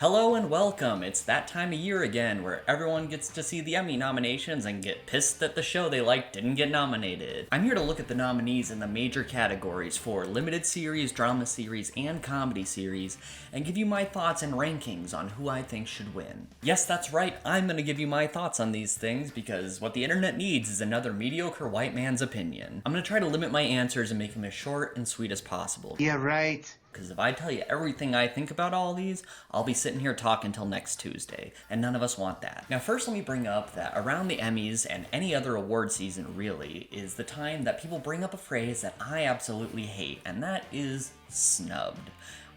Hello and welcome. It's that time of year again where everyone gets to see the Emmy nominations and get pissed that the show they like didn't get nominated. I'm here to look at the nominees in the major categories for limited series, drama series, and comedy series, and give you my thoughts and rankings on who I think should win. Yes, that's right, I'm gonna give you my thoughts on these things because what the internet needs is another mediocre white man's opinion. I'm gonna try to limit my answers and make them as short and sweet as possible. Yeah, right. Because if I tell you everything I think about all these, I'll be sitting here talking till next Tuesday, and none of us want that. Now first let me bring up that around the Emmys and any other award season really is the time that people bring up a phrase that I absolutely hate, and that is snubbed.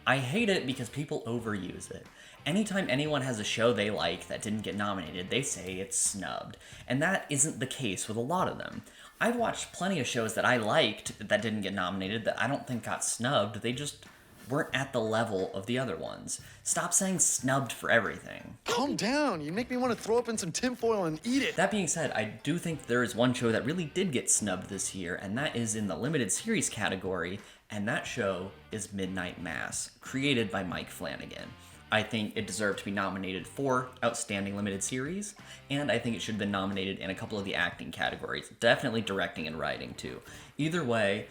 I hate it because people overuse it. Anytime anyone has a show they like that didn't get nominated, they say it's snubbed. And that isn't the case with a lot of them. I've watched plenty of shows that I liked that didn't get nominated that I don't think got snubbed. They just weren't at the level of the other ones. Stop saying snubbed for everything. Calm down. You make me want to throw up in some tinfoil and eat it. That being said, I do think there is one show that really did get snubbed this year, and that is in the limited series category, and that show is Midnight Mass, created by Mike Flanagan. I think it deserved to be nominated for Outstanding Limited Series, and I think it should have been nominated in a couple of the acting categories. Definitely directing and writing, too. Either way,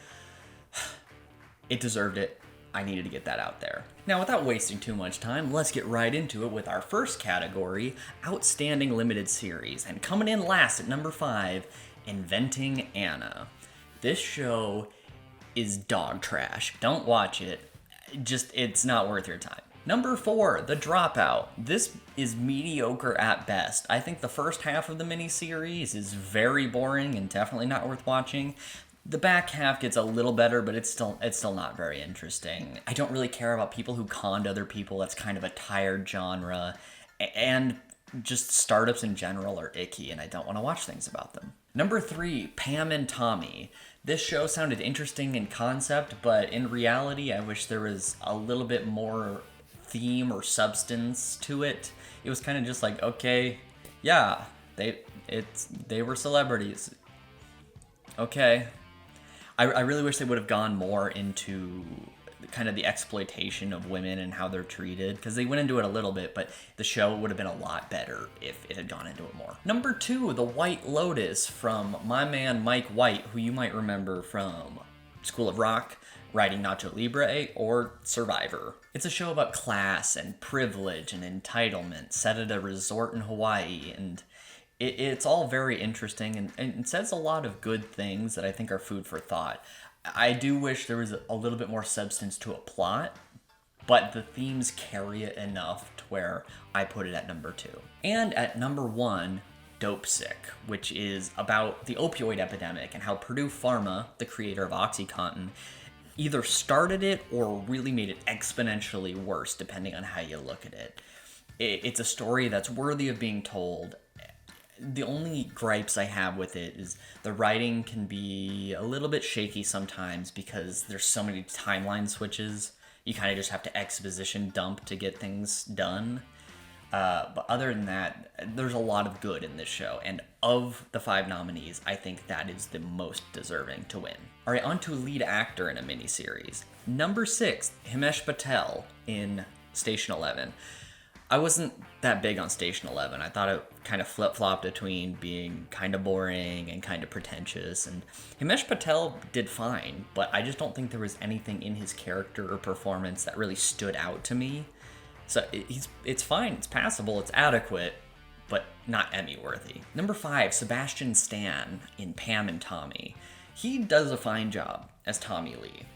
it deserved it. I needed to get that out there. Now, without wasting too much time, let's get right into it with our first category, Outstanding Limited Series. And coming in last at number 5, Inventing Anna. This show is dog trash. Don't watch it. It's not worth your time. Number 4, The Dropout. This is mediocre at best. I think the first half of the miniseries is very boring and definitely not worth watching. The back half gets a little better, but it's still not very interesting. I don't really care about people who conned other people. That's kind of a tired genre. And just startups in general are icky, and I don't want to watch things about them. Number 3, Pam and Tommy. This show sounded interesting in concept, but in reality, I wish there was a little bit more theme or substance to it. It was kind of just like, okay, yeah, they were celebrities. Okay. I really wish they would have gone more into kind of the exploitation of women and how they're treated, because they went into it a little bit, but the show would have been a lot better if it had gone into it more. Number 2, The White Lotus, from my man Mike White, who you might remember from School of Rock, writing Nacho Libre, or Survivor. It's a show about class and privilege and entitlement, set at a resort in Hawaii, and it's all very interesting and it says a lot of good things that I think are food for thought. I do wish there was a little bit more substance to a plot, but the themes carry it enough to where I put it at number 2. And at number 1, Dope Sick, which is about the opioid epidemic and how Purdue Pharma, the creator of OxyContin, either started it or really made it exponentially worse, depending on how you look at it. It's a story that's worthy of being told. The only gripes I have with it is the writing can be a little bit shaky sometimes because there's so many timeline switches. You kind of just have to exposition dump to get things done. But other than that, there's a lot of good in this show. And of the 5 nominees, I think that is the most deserving to win. All right, on to lead actor in a miniseries. Number 6, Himesh Patel in Station 11. I wasn't that big on Station 11. I thought it kind of flip-flopped between being kind of boring and kind of pretentious. And Himesh Patel did fine, but I just don't think there was anything in his character or performance that really stood out to me. So it's fine, it's passable, it's adequate, but not Emmy-worthy. Number 5, Sebastian Stan in Pam and Tommy. He does a fine job as Tommy Lee.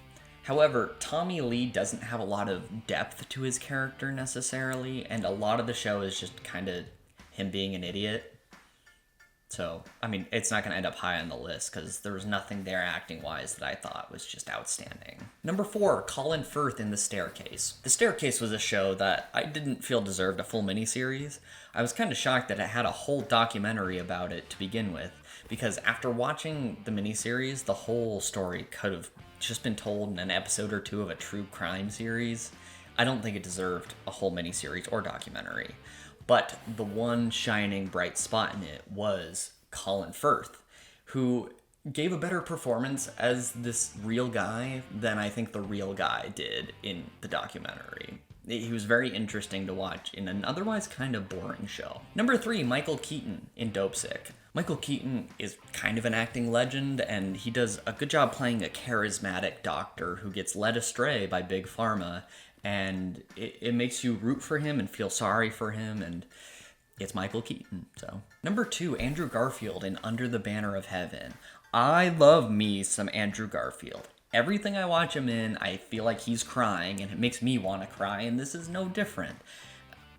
However, Tommy Lee doesn't have a lot of depth to his character necessarily, and a lot of the show is just kind of him being an idiot. So, I mean, it's not going to end up high on the list because there was nothing there acting-wise that I thought was just outstanding. Number 4, Colin Firth in The Staircase. The Staircase was a show that I didn't feel deserved a full miniseries. I was kind of shocked that it had a whole documentary about it to begin with, because after watching the miniseries, the whole story could have just been told in an episode or 2 of a true crime series. I don't think it deserved a whole miniseries or documentary. But the one shining bright spot in it was Colin Firth, who gave a better performance as this real guy than I think the real guy did in the documentary. He was very interesting to watch in an otherwise kind of boring show. Number 3, Michael Keaton in Dopesick. Michael Keaton is kind of an acting legend, and he does a good job playing a charismatic doctor who gets led astray by Big Pharma, and it makes you root for him and feel sorry for him, and it's Michael Keaton. So number 2, Andrew Garfield in Under the Banner of Heaven. I love me some Andrew Garfield. Everything I watch him in, I feel like he's crying, and it makes me want to cry, and this is no different.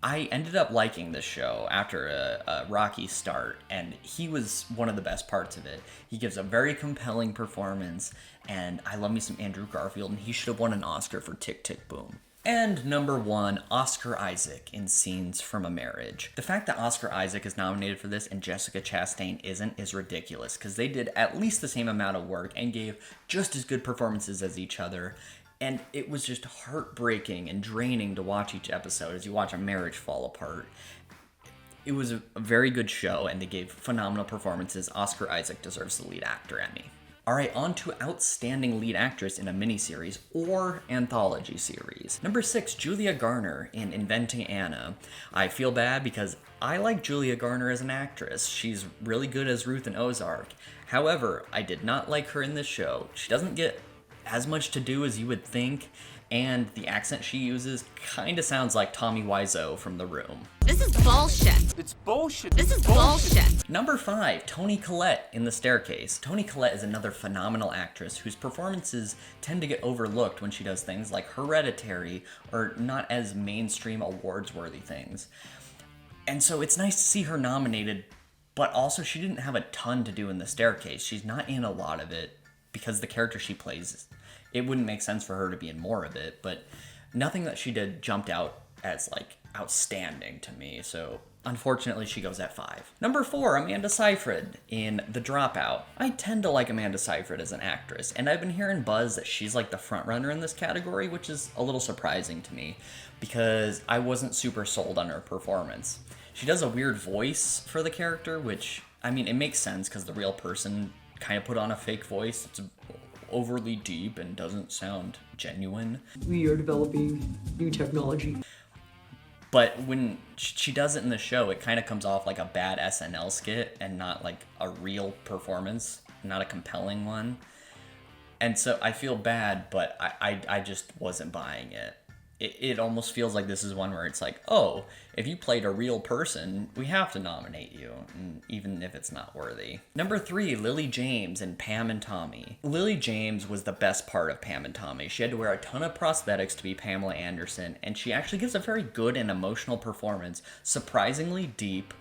I ended up liking this show after a rocky start, and he was one of the best parts of it. He gives a very compelling performance, and I love me some Andrew Garfield, and he should have won an Oscar for Tick, Tick, Boom. And number 1, Oscar Isaac in Scenes from a Marriage. The fact that Oscar Isaac is nominated for this and Jessica Chastain isn't is ridiculous, because they did at least the same amount of work and gave just as good performances as each other. And it was just heartbreaking and draining to watch each episode as you watch a marriage fall apart. It was a very good show, and they gave phenomenal performances. Oscar Isaac deserves the lead actor Emmy. Alright, on to Outstanding Lead Actress in a Miniseries or Anthology Series. Number 6, Julia Garner in Inventing Anna. I feel bad because I like Julia Garner as an actress. She's really good as Ruth in Ozark. However, I did not like her in this show. She doesn't get as much to do as you would think, and the accent she uses kinda sounds like Tommy Wiseau from The Room. This is bullshit. It's bullshit. This is bullshit. Number 5, Toni Collette in The Staircase. Toni Collette is another phenomenal actress whose performances tend to get overlooked when she does things like Hereditary or not as mainstream awards-worthy things. And so it's nice to see her nominated, but also she didn't have a ton to do in The Staircase. She's not in a lot of it because the character she plays, it wouldn't make sense for her to be in more of it, but nothing that she did jumped out as, like, outstanding to me, so unfortunately she goes at 5. Number 4, Amanda Seyfried in The Dropout. I tend to like Amanda Seyfried as an actress, and I've been hearing buzz that she's like the frontrunner in this category, which is a little surprising to me, because I wasn't super sold on her performance. She does a weird voice for the character, which, I mean, it makes sense because the real person kind of put on a fake voice. It's overly deep and doesn't sound genuine. We are developing new technology. But when she does it in the show, it kind of comes off like a bad SNL skit and not like a real performance, not a compelling one. And so I feel bad, but I just wasn't buying it. It almost feels like this is one where it's like, oh, if you played a real person, we have to nominate you, even if it's not worthy. Number 3, Lily James in Pam and Tommy. Lily James was the best part of Pam and Tommy. She had to wear a ton of prosthetics to be Pamela Anderson, and she actually gives a very good and emotional performance, surprisingly deep.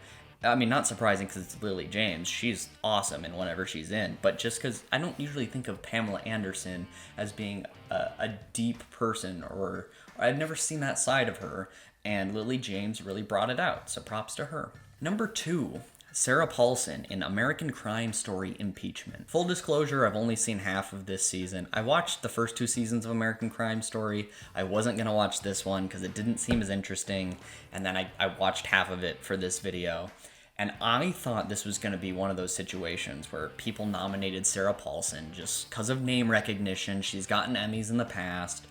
I mean, not surprising because it's Lily James. She's awesome in whatever she's in, but just because I don't usually think of Pamela Anderson as being a deep person, or I've never seen that side of her, and Lily James really brought it out, so props to her. Number 2, Sarah Paulson in American Crime Story Impeachment. Full disclosure, I've only seen half of this season. I watched the first 2 seasons of American Crime Story. I wasn't going to watch this one because it didn't seem as interesting, and then I watched half of it for this video. And I thought this was going to be one of those situations where people nominated Sarah Paulson just because of name recognition. She's gotten Emmys in the past.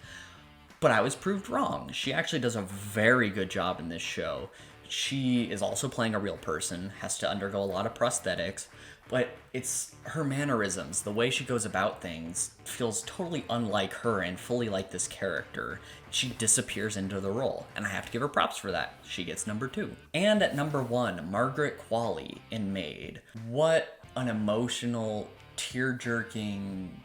But I was proved wrong. She actually does a very good job in this show. She is also playing a real person, has to undergo a lot of prosthetics, but it's her mannerisms, the way she goes about things, feels totally unlike her and fully like this character. She disappears into the role, and I have to give her props for that. She gets number 2. And at number 1, Margaret Qualley in Maid. What an emotional, tear-jerking,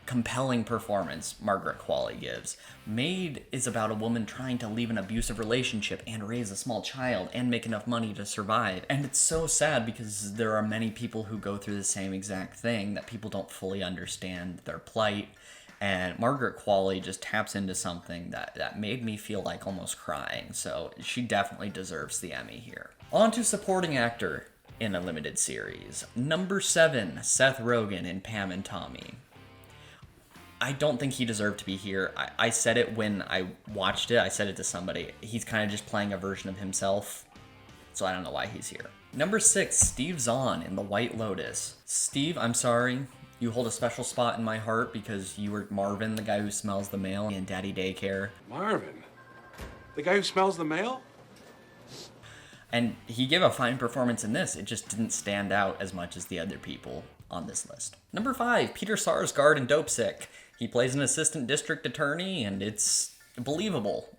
compelling performance Margaret Qualley gives. Maid is about a woman trying to leave an abusive relationship and raise a small child and make enough money to survive. And it's so sad because there are many people who go through the same exact thing that people don't fully understand their plight. And Margaret Qualley just taps into something that made me feel like almost crying. So she definitely deserves the Emmy here. On to supporting actor in a limited series. Number 7, Seth Rogen in Pam and Tommy. I don't think he deserved to be here. I said it when I watched it. I said it to somebody. He's kind of just playing a version of himself, so I don't know why he's here. Number 6, Steve Zahn in The White Lotus. Steve, I'm sorry. You hold a special spot in my heart because you were Marvin, the guy who smells the mail in Daddy Daycare. Marvin? The guy who smells the mail? And he gave a fine performance in this. It just didn't stand out as much as the other people on this list. Number 5, Peter Sarsgaard in Dopesick. He plays an assistant district attorney, and it's believable.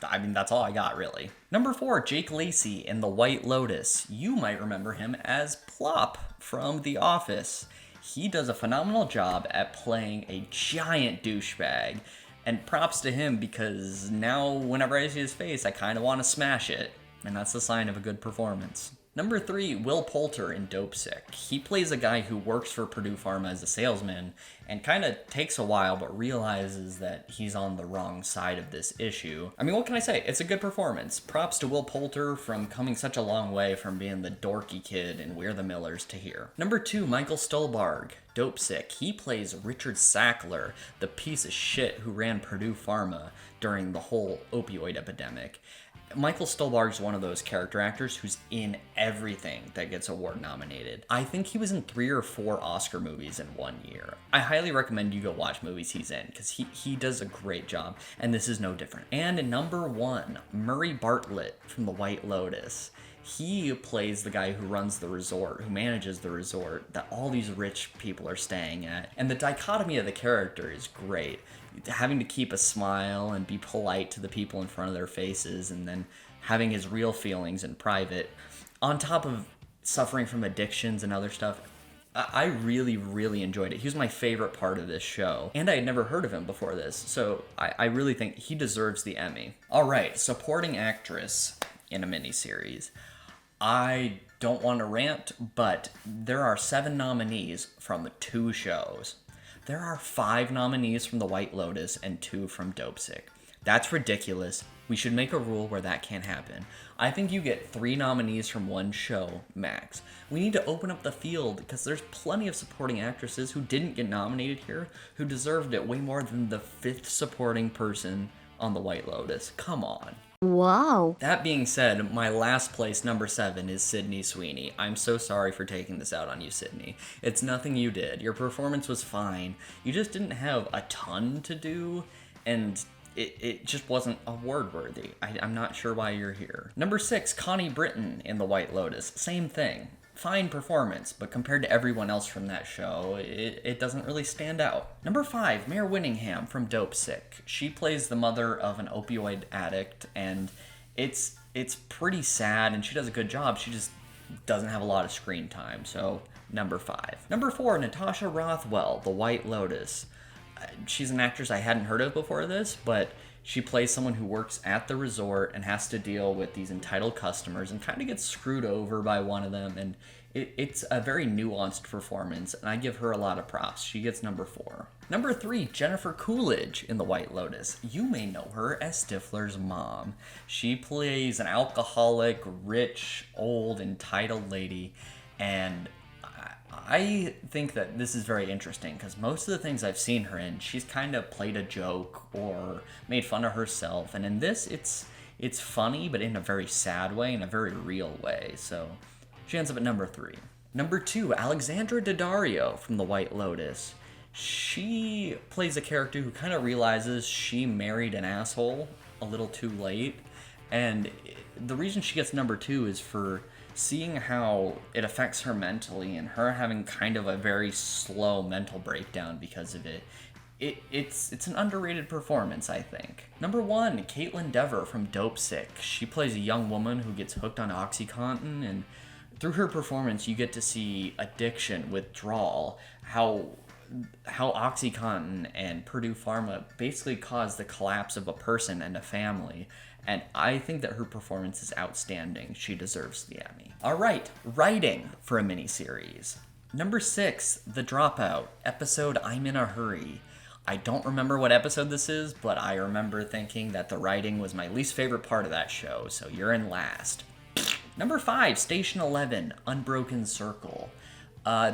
I mean, that's all I got, really. Number 4, Jake Lacey in The White Lotus. You might remember him as Plop from The Office. He does a phenomenal job at playing a giant douchebag. And props to him, because now whenever I see his face, I kind of want to smash it. And that's a sign of a good performance. Number 3, Will Poulter in Dopesick. He plays a guy who works for Purdue Pharma as a salesman and kind of takes a while but realizes that he's on the wrong side of this issue. I mean, what can I say? It's a good performance. Props to Will Poulter from coming such a long way from being the dorky kid in We're the Millers to here. Number 2, Michael Stolbarg, Dopesick. He plays Richard Sackler, the piece of shit who ran Purdue Pharma during the whole opioid epidemic. Michael Stolbarg's one of those character actors who's in everything that gets award nominated. I think he was in 3 or 4 Oscar movies in 1 year. I highly recommend you go watch movies he's in, because he does a great job, and this is no different. And number 1, Murray Bartlett from The White Lotus. He plays the guy who runs the resort, who manages the resort that all these rich people are staying at. And the dichotomy of the character is great. Having to keep a smile and be polite to the people in front of their faces, and then having his real feelings in private, on top of suffering from addictions and other stuff. I really, really enjoyed it. He was my favorite part of this show, and I had never heard of him before this, so I really think he deserves the Emmy. All right, supporting actress in a miniseries. I don't want to rant, but there are 7 nominees from 2 shows. There are 5 nominees from The White Lotus and 2 from Dopesick. That's ridiculous. We should make a rule where that can't happen. I think you get 3 nominees from 1 show, max. We need to open up the field, because there's plenty of supporting actresses who didn't get nominated here who deserved it way more than the 5th supporting person on The White Lotus. Come on. Wow. That being said, my last place, number 7, is Sydney Sweeney. I'm so sorry for taking this out on you, Sydney. It's nothing you did. Your performance was fine. You just didn't have a ton to do, and it just wasn't award worthy. I'm not sure why you're here. Number 6, Connie Britton in The White Lotus. Same thing. Fine performance, but compared to everyone else from that show, it doesn't really stand out. Number 5, Mare Winningham from Dopesick. She plays the mother of an opioid addict, and it's pretty sad, and she does a good job. She just doesn't have a lot of screen time, so number 5. Number 4, Natasha Rothwell, The White Lotus. She's an actress I hadn't heard of before this, but she plays someone who works at the resort and has to deal with these entitled customers and kind of gets screwed over by one of them. And it's a very nuanced performance, and I give her a lot of props. She gets number 4. Number 3, Jennifer Coolidge in The White Lotus. You may know her as Stifler's mom. She plays an alcoholic, rich, old, entitled lady, and I think that this is very interesting, because most of the things I've seen her in, she's kind of played a joke or made fun of herself, and in this, it's funny, but in a very sad way, in a very real way, so she ends up at number 3. Number 2, Alexandra Daddario from The White Lotus. She plays a character who kind of realizes she married an asshole a little too late, and the reason she gets number 2 is for seeing how it affects her mentally, and her having kind of a very slow mental breakdown because of it. It's an underrated performance, I think. Number 1, Caitlin Dever from Dopesick. She plays a young woman who gets hooked on OxyContin, and through her performance you get to see addiction, withdrawal, how OxyContin and Purdue Pharma basically caused the collapse of a person and a family. And I think that her performance is outstanding. She deserves the Emmy. All right, writing for a miniseries. Number 6, The Dropout, episode I'm in a Hurry. I don't remember what episode this is, but I remember thinking that the writing was my least favorite part of that show, so you're in last. Number 5, Station 11, Unbroken Circle.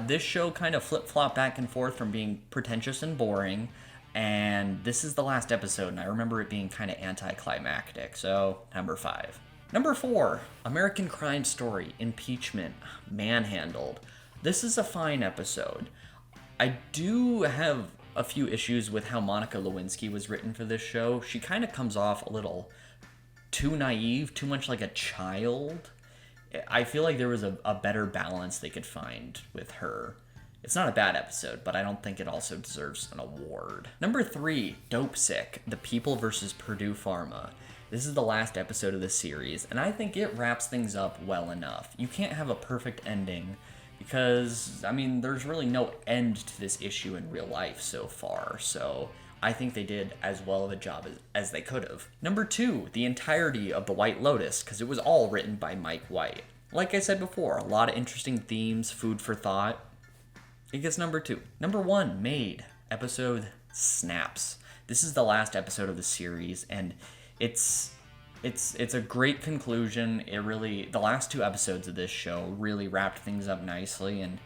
This show kind of flip-flopped back and forth from being pretentious and boring, and this is the last episode, and I remember it being kind of anticlimactic, so number 5. Number 4, American Crime Story, Impeachment, Manhandled. This is a fine episode. I do have a few issues with how Monica Lewinsky was written for this show. She kind of comes off a little too naive, too much like a child. I feel like there was a better balance they could find with her. It's not a bad episode, but I don't think it also deserves an award. Number 3, Dope Sick, The People versus Purdue Pharma. This is the last episode of the series, and I think it wraps things up well enough. You can't have a perfect ending because, I mean, there's really no end to this issue in real life so far, so I think they did as well of a job as they could have. Number 2, the entirety of The White Lotus, because it was all written by Mike White. Like I said before, a lot of interesting themes, food for thought. It gets number 2. Number 1, Made, episode Snaps. This is the last episode of the series, and it's a great conclusion. The last 2 episodes of this show really wrapped things up nicely, and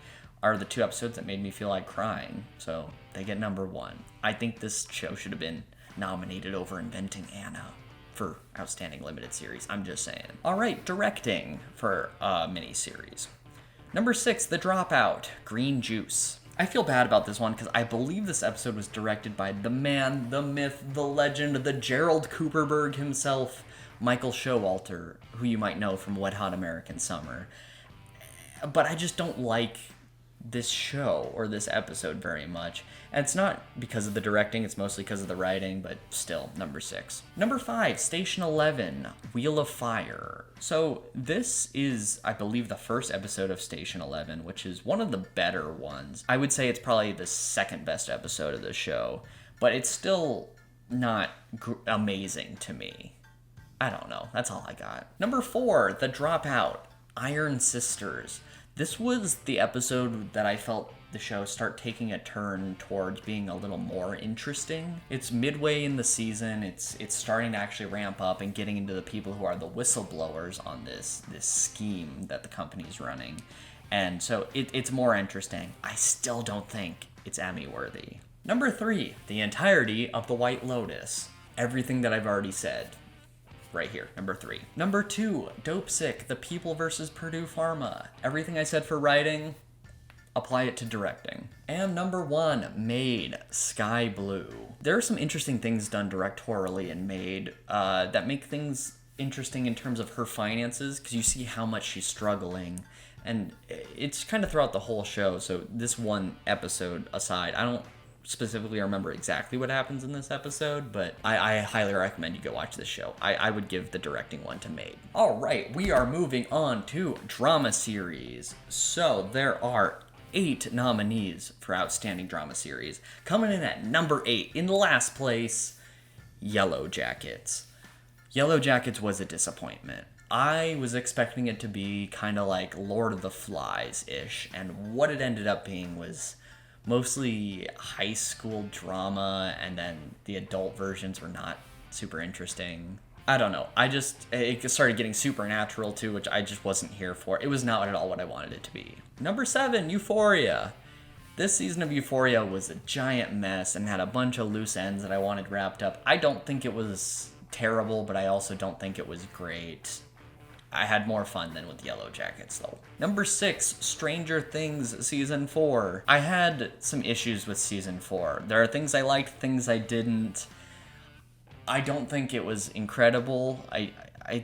are the 2 episodes that made me feel like crying. So they get number 1. I think this show should have been nominated over Inventing Anna for Outstanding Limited Series. I'm just saying. All right, directing for a miniseries. Number 6, The Dropout, Green Juice. I feel bad about this one because I believe this episode was directed by the man, the myth, the legend, the Gerald Cooperberg himself, Michael Showalter, who you might know from Wet Hot American Summer. But I just don't like this show or this episode very much. And it's not because of the directing, it's mostly because of the writing, but still, number 6. Number 5, Station 11, Wheel of Fire. So this is, I believe, the first episode of Station 11, which is one of the better ones. I would say it's probably the second best episode of the show, but it's still not amazing to me. I don't know, that's all I got. Number 4, The Dropout, Iron Sisters. This was the episode that I felt the show start taking a turn towards being a little more interesting. It's midway in the season, it's starting to actually ramp up and getting into the people who are the whistleblowers on this scheme that the company's running. And so it's more interesting. I still don't think it's Emmy worthy. Number 3, the entirety of The White Lotus. Everything that I've already said. Right here, number 3. Number 2, Dope Sick, The People versus Purdue Pharma. Everything I said for writing, apply it to directing. And number 1, Made, Sky Blue. There are some interesting things done directorially in Made that make things interesting in terms of her finances, because you see how much she's struggling. And it's kind of throughout the whole show, so this one episode aside, I don't specifically remember exactly what happens in this episode, but I highly recommend you go watch this show. I would give the directing one to Made. All right, we are moving on to drama series. So there are 8 nominees for Outstanding Drama Series. Coming in at number 8, in last place, Yellow Jackets. Yellow Jackets was a disappointment. I was expecting it to be kind of like Lord of the Flies-ish, and what it ended up being was mostly high school drama, and then the adult versions were not super interesting. I don't know. It started getting supernatural too, which I just wasn't here for. It was not at all what I wanted it to be. Number 7, Euphoria. This season of Euphoria was a giant mess and had a bunch of loose ends that I wanted wrapped up. I don't think it was terrible, but I also don't think it was great. I had more fun than with Yellow Jackets, though. Number 6, Stranger Things Season 4. I had some issues with Season 4. There are things I liked, things I didn't. I don't think it was incredible. I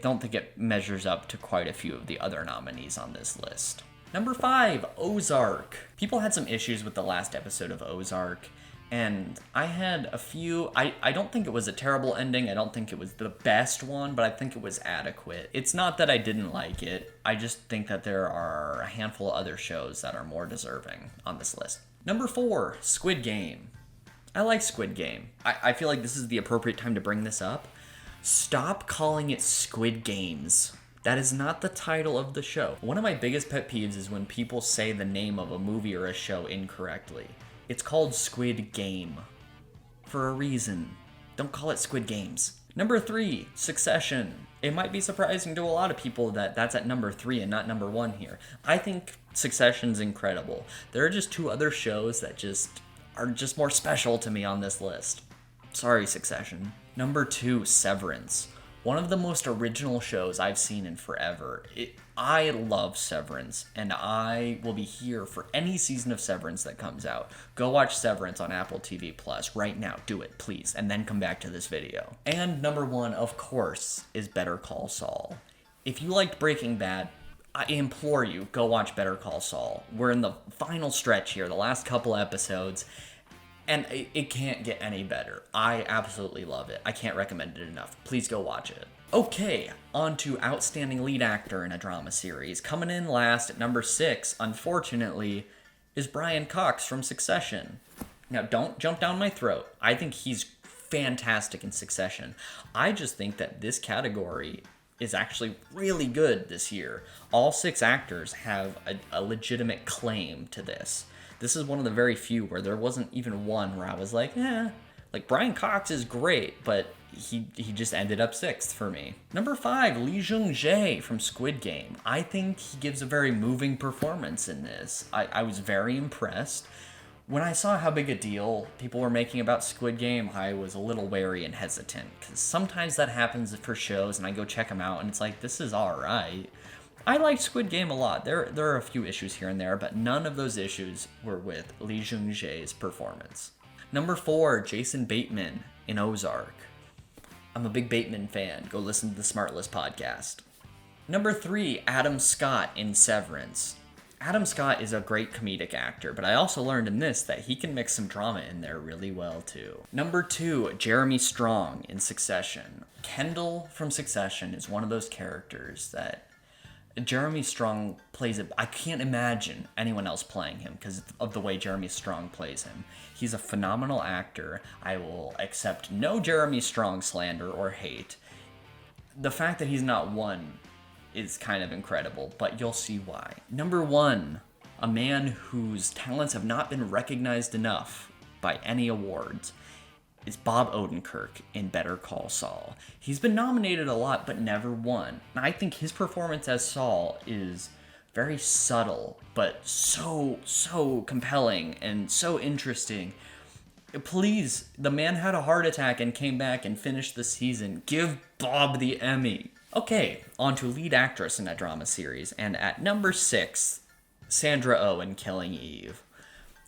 don't think it measures up to quite a few of the other nominees on this list. Number 5, Ozark. People had some issues with the last episode of Ozark, and I had a few. I don't think it was a terrible ending. I don't think it was the best one, but I think it was adequate. It's not that I didn't like it. I just think that there are a handful of other shows that are more deserving on this list. Number 4, Squid Game. I like Squid Game. I feel like this is the appropriate time to bring this up. Stop calling it Squid Games. That is not the title of the show. One of my biggest pet peeves is when people say the name of a movie or a show incorrectly. It's called Squid Game. For a reason. Don't call it Squid Games. Number 3, Succession. It might be surprising to a lot of people that that's at number 3 and not number 1 here. I think Succession's incredible. There are just 2 other shows that are just more special to me on this list. Sorry, Succession. Number 2, Severance. One of the most original shows I've seen in forever. I love Severance, and I will be here for any season of Severance that comes out. Go watch Severance on Apple TV Plus right now. Do it, please, and then come back to this video. And number one, of course, is Better Call Saul. If you liked Breaking Bad, I implore you, go watch Better Call Saul. We're in the final stretch here, the last couple episodes, and it can't get any better. I absolutely love it. I can't recommend it enough. Please go watch it. Okay, on to Outstanding Lead Actor in a Drama Series. Coming in last at number 6, unfortunately, is Brian Cox from Succession. Now, don't jump down my throat. I think he's fantastic in Succession. I just think that this category is actually really good this year. All 6 actors have a legitimate claim to this. This is one of the very few where there wasn't even one where I was like, like Brian Cox is great, but he just ended up 6th for me. Number 5, Lee Jung-jae from Squid Game. I think he gives a very moving performance in this. I was very impressed. When I saw how big a deal people were making about Squid Game, I was a little wary and hesitant, because sometimes that happens for shows and I go check them out and it's like, this is alright. I liked Squid Game a lot. There are a few issues here and there, but none of those issues were with Lee Jung-jae's performance. Number 4, Jason Bateman in Ozark. I'm a big Bateman fan. Go listen to the Smartless podcast. Number 3, Adam Scott in Severance. Adam Scott is a great comedic actor, but I also learned in this that he can mix some drama in there really well too. Number 2, Jeremy Strong in Succession. Kendall from Succession is one of those characters that Jeremy Strong plays it. I can't imagine anyone else playing him because of the way Jeremy Strong plays him. He's a phenomenal actor. I will accept no Jeremy Strong slander or hate. The fact that he's not won is kind of incredible, but you'll see why. Number 1, a man whose talents have not been recognized enough by any awards, is Bob Odenkirk in Better Call Saul. He's been nominated a lot, but never won. And I think his performance as Saul is very subtle, but so compelling and so interesting. Please, the man had a heart attack and came back and finished the season. Give Bob the Emmy. Okay, on to lead actress in a drama series, and at number 6, Sandra Oh in Killing Eve.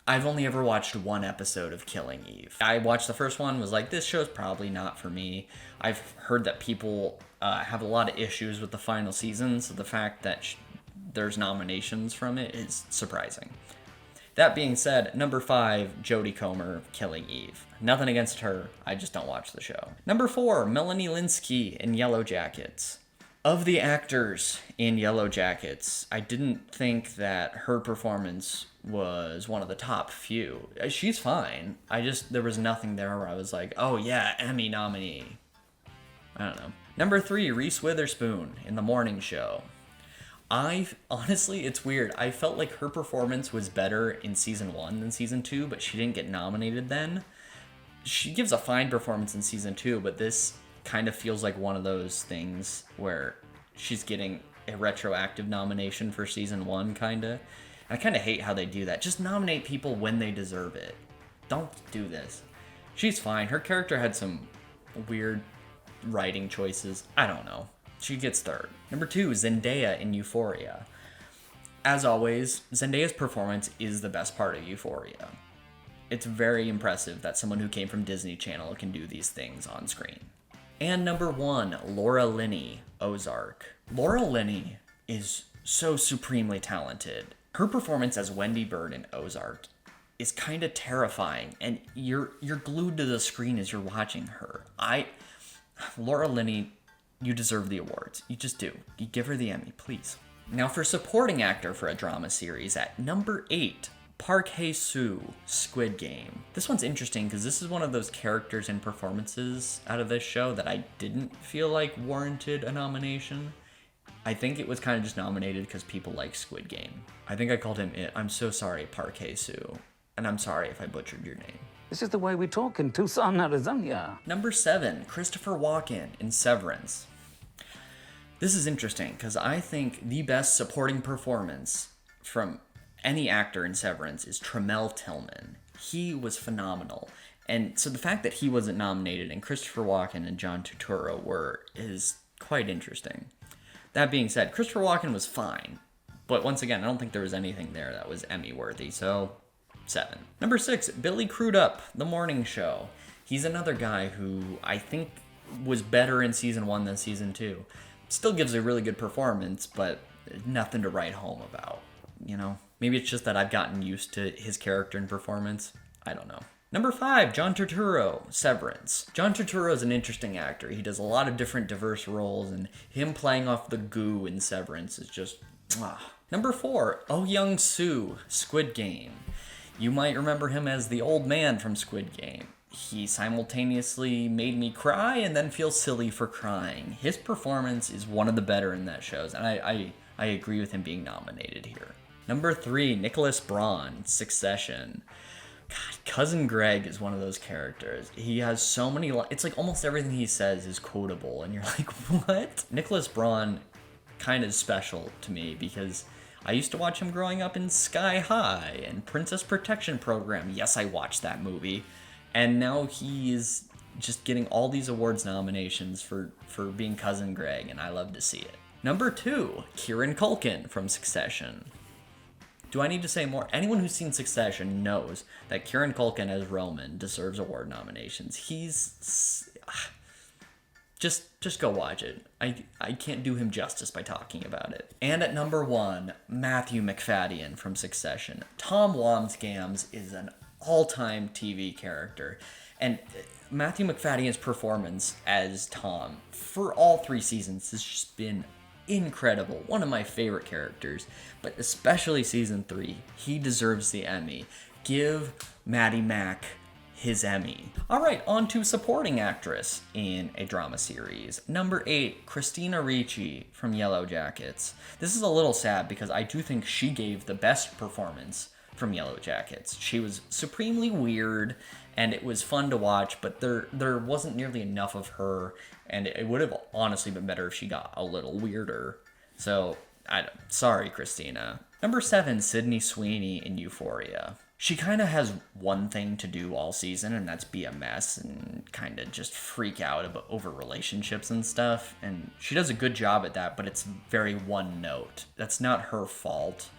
I've only ever watched one episode of Killing Eve. I watched the first one, was like, this show's probably not for me. I've heard that people have a lot of issues with the final season, so the fact that there's nominations from it is surprising. That being said, number 5, Jodie Comer, Killing Eve. Nothing against her, I just don't watch the show. Number 4, Melanie Lynskey in Yellow Jackets. Of the actors in Yellow Jackets, I didn't think that her performance was one of the top few. She's fine. There was nothing there where I was like, oh yeah, Emmy nominee. I don't know. Number 3, Reese Witherspoon in The Morning Show. Honestly, it's weird. I felt like her performance was better in season 1 than season 2, but she didn't get nominated then. She gives a fine performance in season 2, but this kind of feels like one of those things where she's getting a retroactive nomination for season 1, kinda. I kind of hate how they do that. Just nominate people when they deserve it. Don't do this. She's fine. Her character had some weird writing choices. I don't know. She gets 3rd. Number 2, Zendaya in Euphoria. As always, Zendaya's performance is the best part of Euphoria. It's very impressive that someone who came from Disney Channel can do these things on screen. And number 1, Laura Linney, Ozark. Laura Linney is so supremely talented. Her performance as Wendy Bird in Ozark is kind of terrifying, and you're glued to the screen as you're watching her. Laura Linney, you deserve the awards. You just do. You give her the Emmy, please. Now for supporting actor for a drama series, at number 8, Park Hae-soo, Squid Game. This one's interesting because this is one of those characters and performances out of this show that I didn't feel like warranted a nomination. I think it was kind of just nominated because people like Squid Game. I think I called him it. I'm so sorry, Park Hae-soo. And I'm sorry if I butchered your name. This is the way we talk in Tucson, Arizona. Number 7, Christopher Walken in Severance. This is interesting because I think the best supporting performance from any actor in Severance is Tremel Tillman. He was phenomenal. And so the fact that he wasn't nominated and Christopher Walken and John Turturro were is quite interesting. That being said, Christopher Walken was fine. But once again, I don't think there was anything there that was Emmy worthy, so 7. Number 6, Billy Crudup, The Morning Show. He's another guy who I think was better in season 1 than season 2. Still gives a really good performance, but nothing to write home about, you know? Maybe it's just that I've gotten used to his character and performance. I don't know. Number 5, John Turturro, Severance. John Turturro is an interesting actor. He does a lot of different diverse roles, and him playing off the goo in Severance is just... Number 4, Oh Young-soo, Squid Game. You might remember him as the old man from Squid Game. He simultaneously made me cry and then feel silly for crying. His performance is one of the better in that show, and I agree with him being nominated here. Number 3, Nicholas Braun, Succession. God, Cousin Greg is one of those characters. He has so many... It's like almost everything he says is quotable, and you're like, what? Nicholas Braun kind of special to me because I used to watch him growing up in Sky High and Princess Protection Program. Yes, I watched that movie. And now he is just getting all these awards nominations for being Cousin Greg, and I love to see it. Number 2, Kieran Culkin from Succession. Do I need to say more? Anyone who's seen Succession knows that Kieran Culkin as Roman deserves award nominations. He's... Just go watch it. I can't do him justice by talking about it. And at number 1, Matthew McFadden from Succession. Tom Wambsgans is an all-time TV character. And Matthew McFadden's performance as Tom for all 3 seasons has just been incredible. One of my favorite characters, but especially season 3. He deserves the Emmy. Give Maddie Mack his Emmy. Alright, on to supporting actress in a drama series. Number 8, Christina Ricci from Yellow Jackets. This is a little sad because I do think she gave the best performance from Yellow Jackets. She was supremely weird, and it was fun to watch, but there wasn't nearly enough of her, and it would have honestly been better if she got a little weirder. So, sorry, Christina. Number 7, Sydney Sweeney in Euphoria. She kind of has one thing to do all season, and that's be a mess and kind of just freak out over relationships and stuff. And she does a good job at that, but it's very one note. That's not her fault,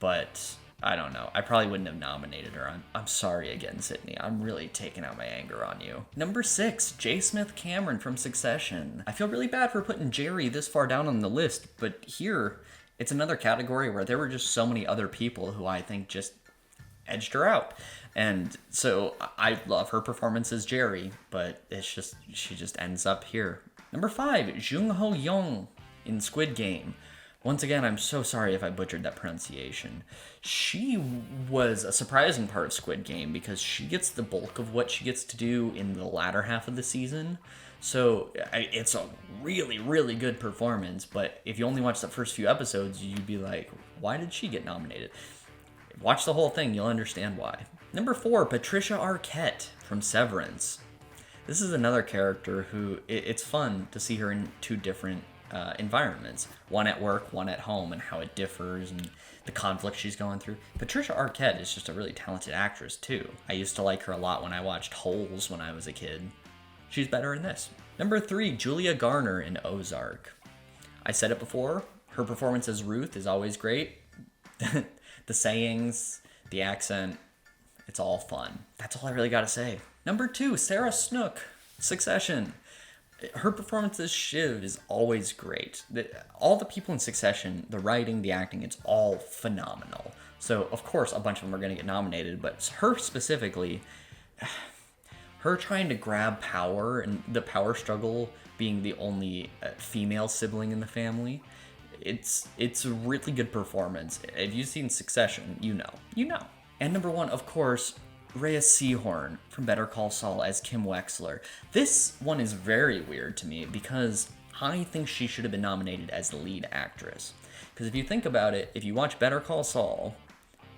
but I don't know. I probably wouldn't have nominated her. I'm sorry again, Sydney. I'm really taking out my anger on you. Number 6, J. Smith Cameron from Succession. I feel really bad for putting Jerry this far down on the list, but here, it's another category where there were just so many other people who I think just edged her out. And so I love her performance as Jerry, but she just ends up here. Number 5, Jung Ho Young in Squid Game. Once again, I'm so sorry if I butchered that pronunciation. She was a surprising part of Squid Game because she gets the bulk of what she gets to do in the latter half of the season. So it's a really, really good performance, but if you only watch the first few episodes, you'd be like, why did she get nominated? Watch the whole thing, you'll understand why. Number 4, Patricia Arquette from Severance. This is another character who, it's fun to see her in 2 different environments. One at work, one at home, and how it differs and the conflict she's going through. Patricia Arquette is just a really talented actress, too. I used to like her a lot when I watched Holes when I was a kid. She's better in this. Number 3, Julia Garner in Ozark. I said it before, her performance as Ruth is always great. The sayings, the accent, it's all fun. That's all I really gotta say. Number 2, Sarah Snook, Succession. Her performance as Shiv is always great. All the people in Succession, the writing, the acting, it's all phenomenal. So, of course, a bunch of them are going to get nominated, but her specifically, her trying to grab power and the power struggle being the only female sibling in the family, it's a really good performance. If you've seen Succession, you know. And number 1, of course, Rhea Seehorn from Better Call Saul as Kim Wexler. This one is very weird to me because I think she should have been nominated as the lead actress. Because if you think about it, if you watch Better Call Saul,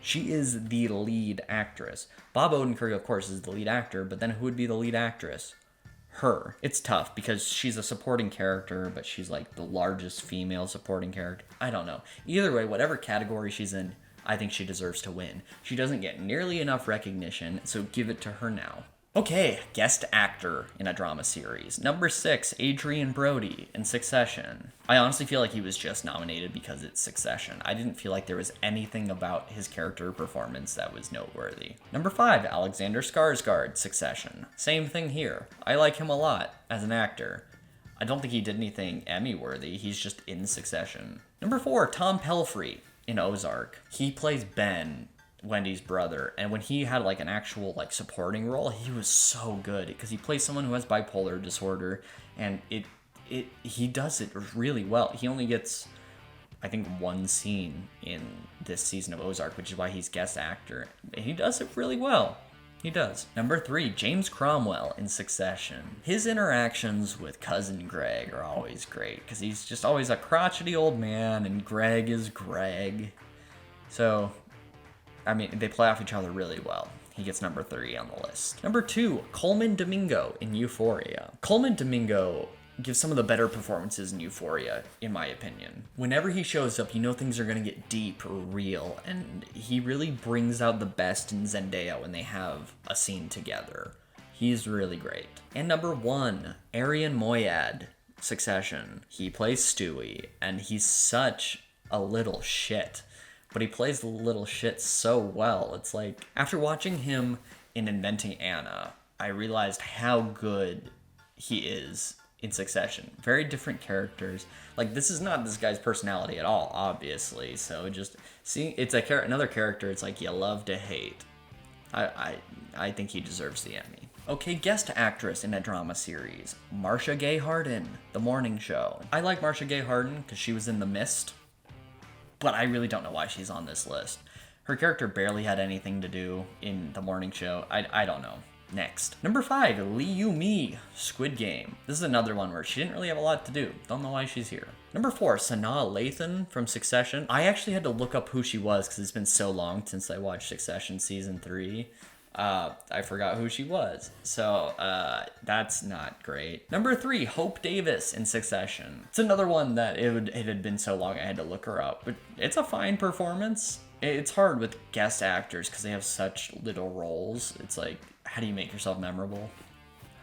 she is the lead actress. Bob Odenkirk, of course, is the lead actor, but then who would be the lead actress? Her. It's tough because she's a supporting character, but she's like the largest female supporting character. I don't know. Either way, whatever category she's in, I think she deserves to win. She doesn't get nearly enough recognition, so give it to her now. Okay, guest actor in a drama series. Number 6, Adrian Brody in Succession. I honestly feel like he was just nominated because it's Succession. I didn't feel like there was anything about his character performance that was noteworthy. Number 5, Alexander Skarsgård, Succession. Same thing here. I like him a lot as an actor. I don't think he did anything Emmy-worthy. He's just in Succession. Number 4, Tom Pelphrey in Ozark. He plays Ben, Wendy's brother, and when he had like an actual like supporting role, he was so good because he plays someone who has bipolar disorder, and he does it really well. He only gets, I think, one scene in this season of Ozark, which is why he's guest actor. He does it really well. He does. Number 3, James Cromwell in Succession. His interactions with cousin Greg are always great because he's just always a crotchety old man, and Greg is Greg. So, I mean, they play off each other really well. He gets number 3 on the list. Number 2, Coleman Domingo in Euphoria. Coleman Domingo gives some of the better performances in Euphoria, in my opinion. Whenever he shows up, you know things are going to get deep or real, and he really brings out the best in Zendaya when they have a scene together. He's really great. And number 1, Arian Moayed, Succession. He plays Stewie, and he's such a little shit. But he plays the little shit so well. It's like, after watching him in Inventing Anna, I realized how good he is in Succession. Very different characters. Like, this is not this guy's personality at all, obviously. So just seeing, it's another character, it's like you love to hate. I think he deserves the Emmy. Okay, guest actress in a drama series. Marcia Gay Harden, The Morning Show. I like Marcia Gay Harden because she was in The Mist, but I really don't know why she's on this list. Her character barely had anything to do in The Morning Show. I don't know. Next. Number 5, Lee Yu-mi, Squid Game. This is another one where she didn't really have a lot to do. Don't know why she's here. Number 4, Sanaa Lathan from Succession. I actually had to look up who she was because it's been so long since I watched Succession Season 3. I forgot who she was. So, that's not great. Number 3, Hope Davis in Succession. It's another one that it had been so long I had to look her up. But it's a fine performance. It's hard with guest actors because they have such little roles. It's like, how do you make yourself memorable?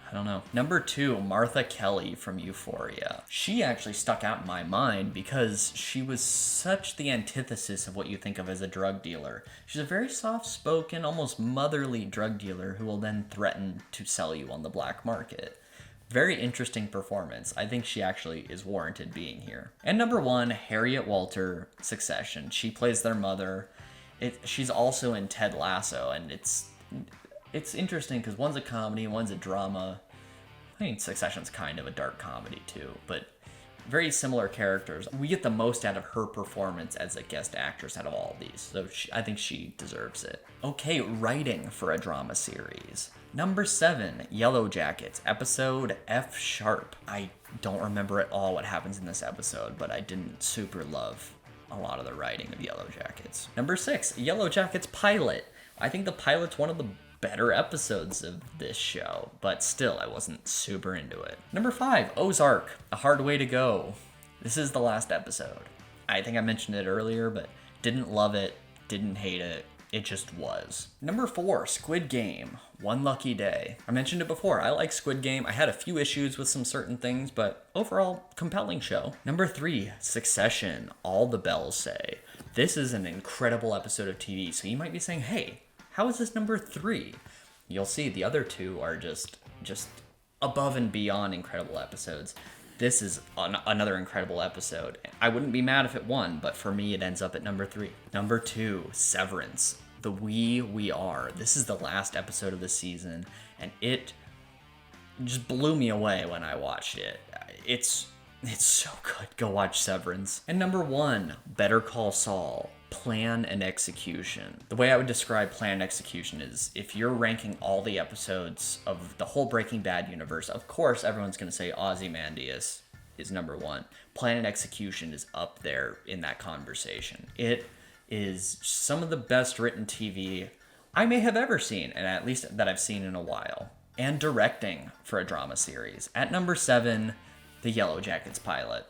I don't know. Number 2, Martha Kelly from Euphoria. She actually stuck out in my mind because she was such the antithesis of what you think of as a drug dealer. She's a very soft-spoken, almost motherly drug dealer who will then threaten to sell you on the black market. Very interesting performance. I think she actually is warranted being here. And number 1, Harriet Walter, Succession. She plays their mother. She's also in Ted Lasso, and it's interesting because one's a comedy, one's a drama. I mean, Succession's kind of a dark comedy too, but very similar characters. We get the most out of her performance as a guest actress out of all of these, so I think she deserves it. Okay, writing for a drama series. Number 7, Yellow Jackets, episode F Sharp. I don't remember at all what happens in this episode, but I didn't super love a lot of the writing of Yellow Jackets. Number 6, Yellow Jackets pilot. I think the pilot's one of the better episodes of this show, but still, I wasn't super into it. Number 5, Ozark, A Hard Way to Go. This is the last episode. I think I mentioned it earlier, but didn't love it, didn't hate it. It just was. Number 4, Squid Game, One Lucky Day. I mentioned it before. I like Squid Game. I had a few issues with some certain things, but overall, compelling show. Number 3, Succession, All the Bells Say. This is an incredible episode of TV, so you might be saying, hey, how is this number 3? You'll see the other 2 are just above and beyond incredible episodes. This is another incredible episode. I wouldn't be mad if it won, but for me, it ends up at number 3. Number 2, Severance, The We Are. This is the last episode of the season, and it just blew me away when I watched it. It's so good. Go watch Severance. And number 1, Better Call Saul, Plan and Execution. The way I would describe Plan and Execution is if you're ranking all the episodes of the whole Breaking Bad universe, of course everyone's going to say Ozymandias is number 1. Plan and Execution is up there in that conversation. It is some of the best written TV I may have ever seen, and at least that I've seen in a while. And directing for a drama series. At number 7, the Yellow Jackets pilot.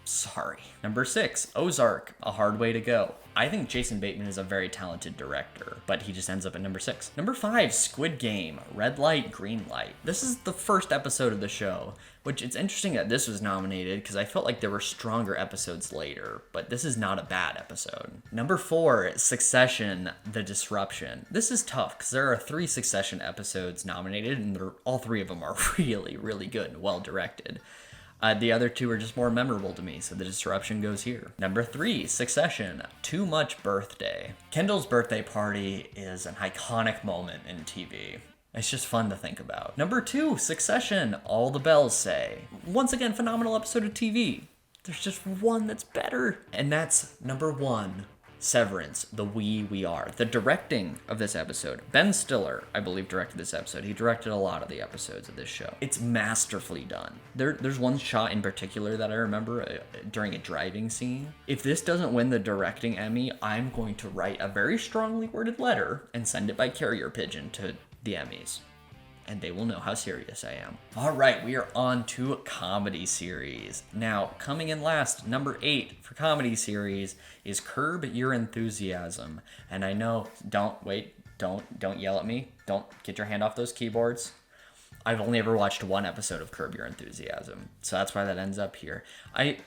Sorry. Number 6, Ozark, A Hard Way to Go. I think Jason Bateman is a very talented director, but he just ends up at number 6. Number 5, Squid Game, Red Light, Green Light. This is the first episode of the show, which it's interesting that this was nominated because I felt like there were stronger episodes later, but this is not a bad episode. Number 4, Succession, The Disruption. This is tough because there are 3 Succession episodes nominated, and all 3 of them are really, really good and well directed. The other 2 are just more memorable to me, so The Disruption goes here. Number 3, Succession, Too Much Birthday. Kendall's birthday party is an iconic moment in TV. It's just fun to think about. Number 2, Succession, All the Bells Say. Once again, phenomenal episode of TV. There's just one that's better. And that's number 1, Severance, The We Are. The directing of this episode, Ben Stiller, I believe, directed this episode. He directed a lot of the episodes of this show. It's masterfully done. There's one shot in particular that I remember during a driving scene. If this doesn't win the directing Emmy, I'm going to write a very strongly worded letter and send it by carrier pigeon to the Emmys, and they will know how serious I am. All right, we are on to comedy series. Now, coming in last, number 8 for comedy series is Curb Your Enthusiasm. And I know, don't yell at me. Don't get your hand off those keyboards. I've only ever watched one episode of Curb Your Enthusiasm, so that's why that ends up here. I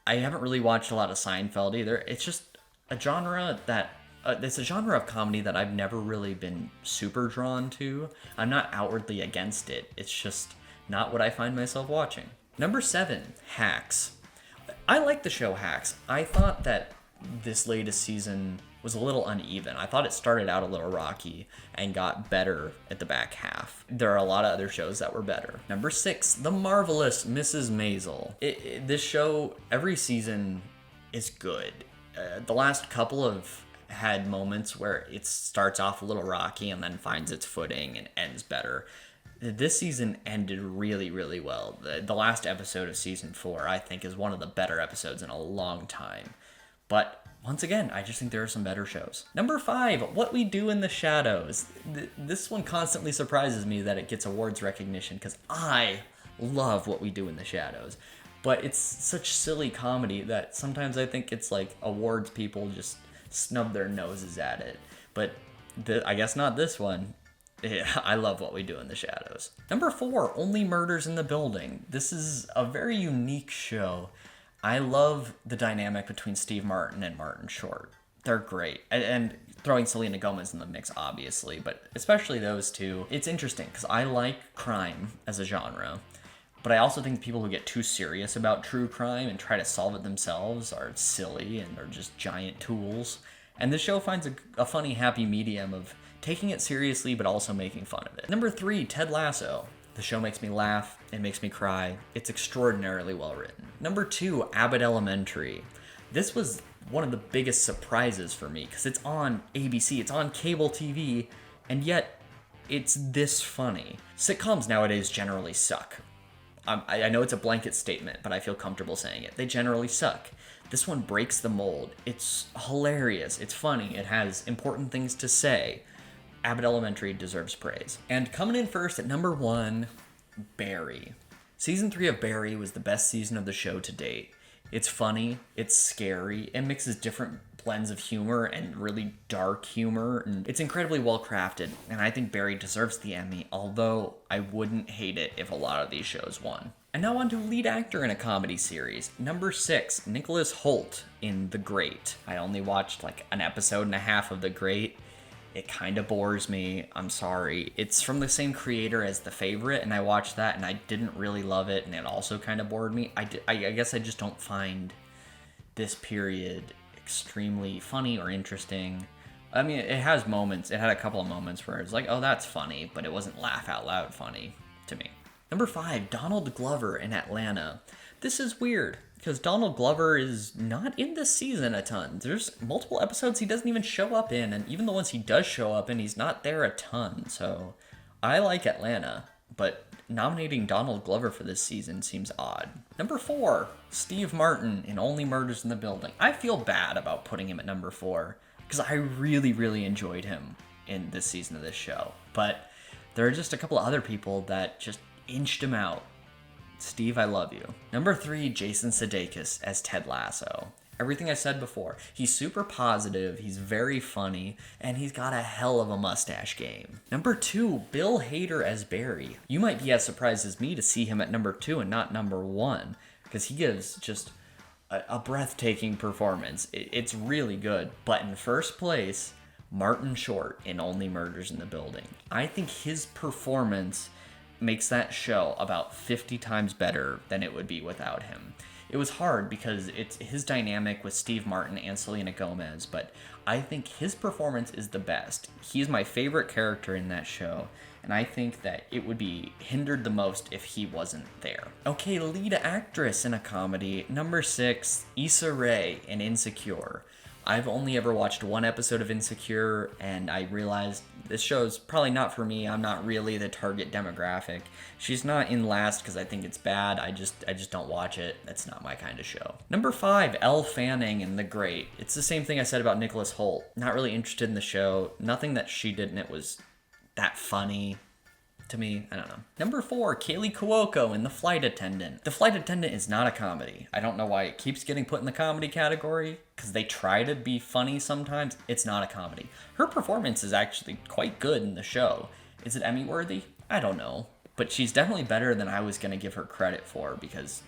haven't really watched a lot of Seinfeld either. It's just a genre that it's a genre of comedy that I've never really been super drawn to. I'm not outwardly against it. It's just not what I find myself watching. Number 7, Hacks. I like the show Hacks. I thought that this latest season was a little uneven. I thought it started out a little rocky and got better at the back half. There are a lot of other shows that were better. Number 6, The Marvelous Mrs. Maisel. This show, every season is good. The last couple of had moments where it starts off a little rocky and then finds its footing and ends better. This season ended really, really well. The last episode of season 4, I think, is one of the better episodes in a long time. But once again, I just think there are some better shows. Number 5, What We Do in the Shadows. This one constantly surprises me that it gets awards recognition because I love What We Do in the Shadows. But it's such silly comedy that sometimes I think it's like awards people just snub their noses at it. But I guess not this one. Yeah, I love What We Do in the Shadows. Number 4, Only Murders in the Building. This is a very unique show. I love the dynamic between Steve Martin and Martin Short. They're great. And throwing Selena Gomez in the mix, obviously, but especially those two. It's interesting because I like crime as a genre. But I also think people who get too serious about true crime and try to solve it themselves are silly and are just giant tools. And this show finds a funny, happy medium of taking it seriously but also making fun of it. Number 3, Ted Lasso. The show makes me laugh, it makes me cry, it's extraordinarily well written. Number 2, Abbott Elementary. This was one of the biggest surprises for me because it's on ABC, it's on cable TV, and yet it's this funny. Sitcoms nowadays generally suck. I know it's a blanket statement, but I feel comfortable saying it. They generally suck. This one breaks the mold. It's hilarious. It's funny. It has important things to say. Abbott Elementary deserves praise. And coming in first at number 1, Barry. Season 3 of Barry was the best season of the show to date. It's funny. It's scary. It mixes different blends of humor and really dark humor, and it's incredibly well crafted, and I think Barry deserves the Emmy, although I wouldn't hate it if a lot of these shows won. And now on to lead actor in a comedy series. Number 6, Nicholas Hoult in The Great. I only watched like an episode and a half of The Great. It kind of bores me. I'm sorry. It's from the same creator as The Favorite, and I watched that and I didn't really love it, and it also kind of bored me. I guess I just don't find this period extremely funny or interesting. I mean, it has moments. It had a couple of moments where it's like, oh, that's funny, but it wasn't laugh out loud funny to me. Number 5, Donald Glover in Atlanta. This is weird because Donald Glover is not in this season a ton. There's multiple episodes he doesn't even show up in, and even the ones he does show up in, he's not there a ton. So I like Atlanta, but nominating Donald Glover for this season seems odd. Number 4, Steve Martin in Only Murders in the Building. I feel bad about putting him at number 4 because I really, really enjoyed him in this season of this show. But there are just a couple of other people that just inched him out. Steve, I love you. Number 3, Jason Sudeikis as Ted Lasso. Everything I said before. He's super positive, he's very funny, and he's got a hell of a mustache game. Number 2, Bill Hader as Barry. You might be as surprised as me to see him at number 2 and not number 1, because he gives just a breathtaking performance. It's really good. But in first place, Martin Short in Only Murders in the Building. I think his performance makes that show about 50 times better than it would be without him. It was hard because it's his dynamic with Steve Martin and Selena Gomez, but I think his performance is the best. He's my favorite character in that show, and I think that it would be hindered the most if he wasn't there. Okay, lead actress in a comedy. Number 6, Issa Rae in Insecure. I've only ever watched one episode of Insecure, and I realized this show's probably not for me. I'm not really the target demographic. She's not in last because I think it's bad. I just don't watch it. That's not my kind of show. Number 5, Elle Fanning in The Great. It's the same thing I said about Nicholas Hoult. Not really interested in the show. Nothing that she did in it was that funny to me. I don't know. Number 4, Kaylee Cuoco in The Flight Attendant. The Flight Attendant is not a comedy. I don't know why it keeps getting put in the comedy category, because they try to be funny sometimes. It's not a comedy. Her performance is actually quite good in the show. Is it Emmy worthy? I don't know. But she's definitely better than I was going to give her credit for, because,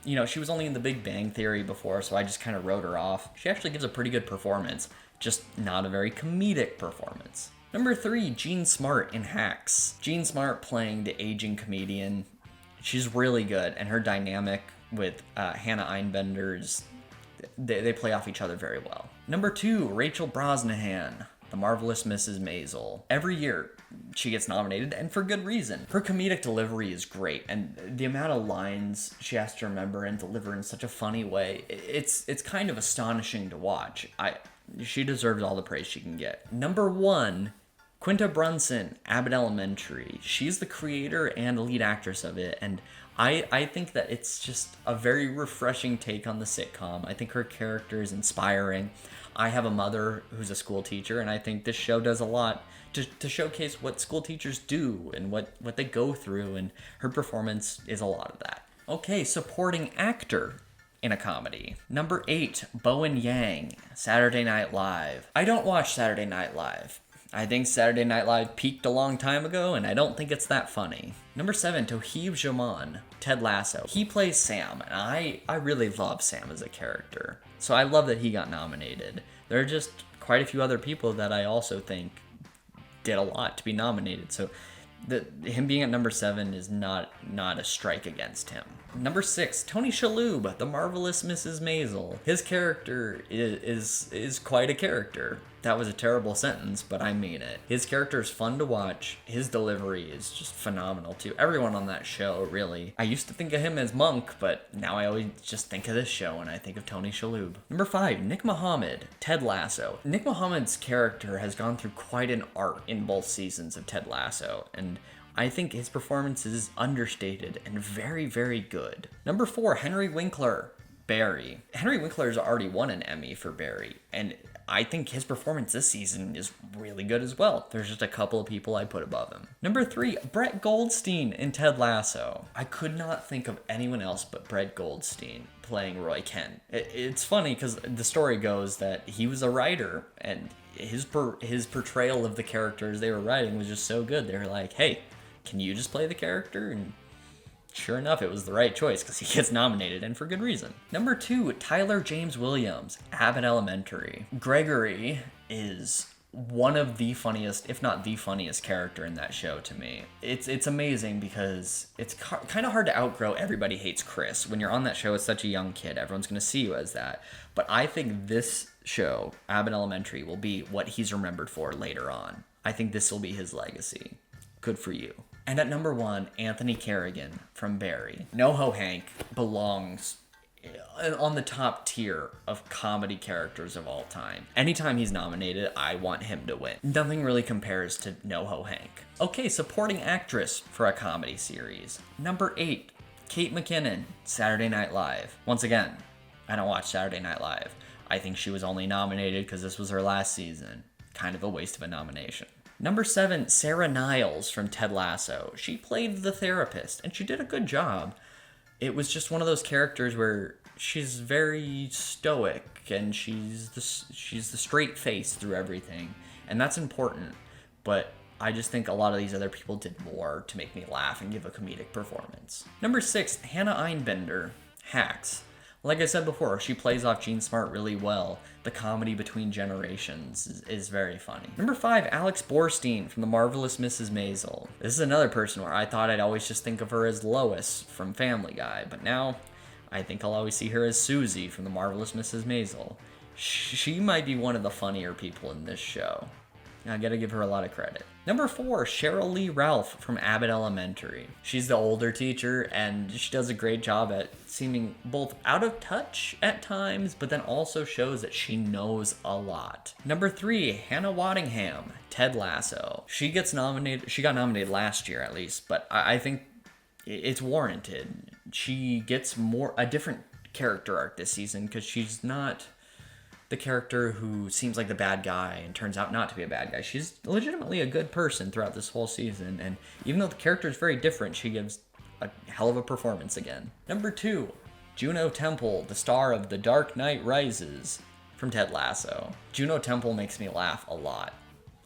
you know, she was only in The Big Bang Theory before, so I just kind of wrote her off. She actually gives a pretty good performance, just not a very comedic performance. Number 3, Jean Smart in Hacks. Jean Smart playing the aging comedian. She's really good, and her dynamic with Hannah Einbender's, they play off each other very well. Number 2, Rachel Brosnahan, The Marvelous Mrs. Maisel. Every year, she gets nominated, and for good reason. Her comedic delivery is great, and the amount of lines she has to remember and deliver in such a funny way, it's kind of astonishing to watch. She deserves all the praise she can get. Number 1, Quinta Brunson, Abbott Elementary. She's the creator and the lead actress of it, and I think that it's just a very refreshing take on the sitcom. I think her character is inspiring. I have a mother who's a school teacher, and I think this show does a lot to showcase what school teachers do and what they go through, and her performance is a lot of that. Okay, supporting actor in a comedy. Number 8, Bowen Yang, Saturday Night Live. I don't watch Saturday Night Live. I think Saturday Night Live peaked a long time ago, and I don't think it's that funny. Number 7, Toheeb Jaman, Ted Lasso. He plays Sam, and I really love Sam as a character. So I love that he got nominated. There are just quite a few other people that I also think did a lot to be nominated. So him being at number 7 is not a strike against him. Number 6, Tony Shalhoub, The Marvelous Mrs. Maisel. His character is quite a character. That was a terrible sentence, but I mean it. His character is fun to watch. His delivery is just phenomenal too. Everyone on that show, really. I used to think of him as Monk, but now I always just think of this show when I think of Tony Shalhoub. Number 5, Nick Mohammed, Ted Lasso. Nick Mohammed's character has gone through quite an arc in both seasons of Ted Lasso, and I think his performance is understated and very, very good. Number 4, Henry Winkler, Barry. Henry Winkler has already won an Emmy for Barry, and I think his performance this season is really good as well. There's just a couple of people I put above him. Number 3, Brett Goldstein in Ted Lasso. I could not think of anyone else but Brett Goldstein playing Roy Kent. It's funny because the story goes that he was a writer, and his portrayal of the characters they were writing was just so good. They were like, hey, can you just play the character? And sure enough, it was the right choice because he gets nominated, and for good reason. Number 2, Tyler James Williams, Abbott Elementary. Gregory is one of the funniest, if not the funniest character in that show to me. It's amazing because it's kind of hard to outgrow Everybody Hates Chris. When you're on that show as such a young kid, everyone's going to see you as that. But I think this show, Abbott Elementary, will be what he's remembered for later on. I think this will be his legacy. Good for you. And at number 1, Anthony Carrigan from Barry. NoHo Hank belongs on the top tier of comedy characters of all time. Anytime he's nominated, I want him to win. Nothing really compares to NoHo Hank. Okay, supporting actress for a comedy series. Number 8, Kate McKinnon, Saturday Night Live. Once again, I don't watch Saturday Night Live. I think she was only nominated because this was her last season. Kind of a waste of a nomination. Number 7, Sarah Niles from Ted Lasso. She played the therapist, and she did a good job. it was just one of those characters where she's very stoic and she's the straight face through everything, and that's important. But I just think a lot of these other people did more to make me laugh and give a comedic performance. Number 6, Hannah Einbinder, Hacks. Like I said before, she plays off Jean Smart really well. The comedy between generations is very funny. Number 5, Alex Borstein from The Marvelous Mrs. Maisel. This is another person where I thought I'd always just think of her as Lois from Family Guy, but now I think I'll always see her as Susie from The Marvelous Mrs. Maisel. She might be one of the funnier people in this show. I gotta give her a lot of credit. Number 4, Cheryl Lee Ralph from Abbott Elementary. She's the older teacher, and she does a great job at seeming both out of touch at times, but then also shows that she knows a lot. Number 3, Hannah Waddingham, Ted Lasso. She got nominated last year at least, but I think it's warranted. She gets a different character arc this season because she's not the character who seems like the bad guy and turns out not to be a bad guy. She's legitimately a good person throughout this whole season, and even though the character is very different, she gives a hell of a performance again. Number 2, Juno Temple, the star of The Dark Knight Rises from Ted Lasso. Juno Temple makes me laugh a lot.